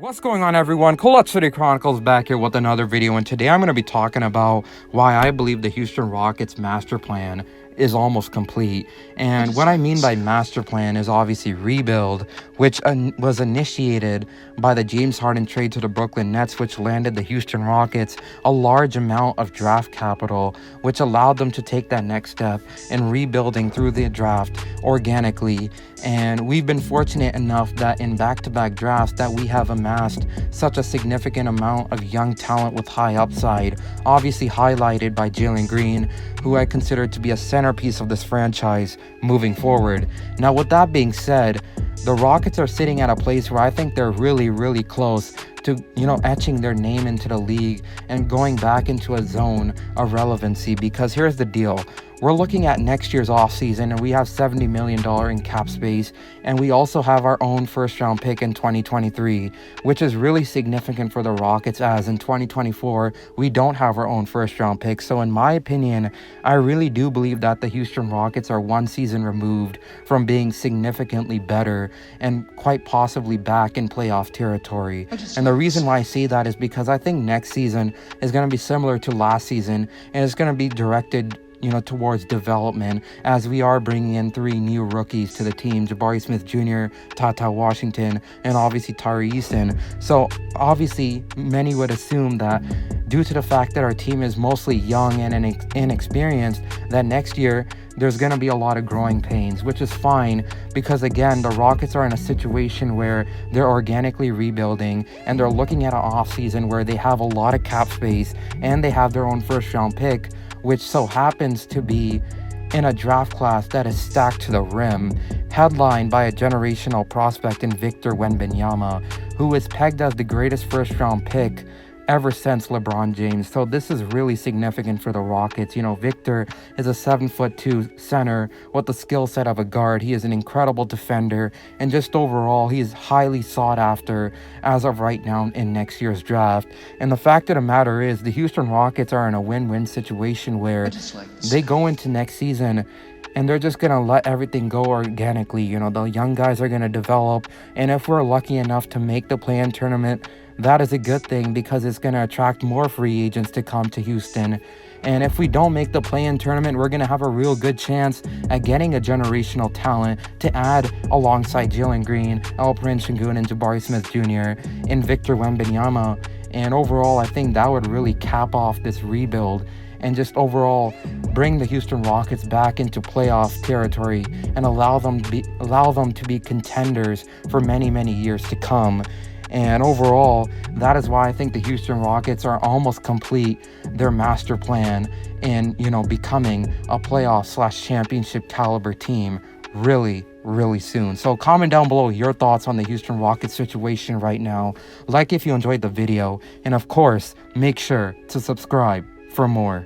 What's going on, everyone? Colette City Chronicles back here with another video, and today I'm going to be talking about why I believe the Houston Rockets master plan is almost complete. And what I mean by master plan is obviously rebuild, which was initiated by the James Harden trade to the Brooklyn Nets, which landed the Houston Rockets a large amount of draft capital, which allowed them to take that next step in rebuilding through the draft organically. And we've been fortunate enough that in back-to-back drafts that we have amassed such a significant amount of young talent with high upside, obviously highlighted by Jalen Green, who I consider to be a centerpiece of this franchise moving forward. Now, with that being said, the Rockets are sitting at a place where I think they're really close to, etching their name into the league and going back into a zone of relevancy. Because here's the deal. We're looking at next year's offseason, and we have $70 million in cap space, and we also have our own first-round pick in 2023, which is really significant for the Rockets, as in 2024, we don't have our own first-round pick. So in my opinion, I really do believe that the Houston Rockets are one season removed from being significantly better and quite possibly back in playoff territory. And the reason why I say that is because I think next season is going to be similar to last season, and it's going to be directed towards development, as we are bringing in 3 new rookies to the team: Jabari Smith Jr., Tata Washington, and obviously Tari Eason. So obviously many would assume that due to the fact that our team is mostly young and inexperienced, that next year there's going to be a lot of growing pains, which is fine, because again, the Rockets are in a situation where they're organically rebuilding, and they're looking at an offseason where they have a lot of cap space and they have their own first round pick, which so happens to be in a draft class that is stacked to the rim, headlined by a generational prospect in Victor Wembanyama, who is pegged as the greatest first-round pick ever since LeBron James. So this is really significant for the Rockets. Victor is a 7'2" center with the skill set of a guard. He is an incredible defender, and just overall, he is highly sought after as of right now in next year's draft. And the fact of the matter is, the Houston Rockets are in a win-win situation where they go into next season and they're just going to let everything go organically. The young guys are going to develop, and if we're lucky enough to make the play-in tournament, that is a good thing, because it's going to attract more free agents to come to Houston. And if we don't make the play-in tournament, we're going to have a real good chance at getting a generational talent to add alongside Jalen Green, Alperen Sengun, and Jabari Smith Jr. and Victor Wembanyama. And overall, I think that would really cap off this rebuild and just overall bring the Houston Rockets back into playoff territory and allow them to be contenders for many years to come. And overall, that is why I think the Houston Rockets are almost complete their master plan in, becoming a playoff/championship caliber team really soon. So comment down below your thoughts on the Houston Rockets situation right now. Like if you enjoyed the video, and of course, make sure to subscribe for more.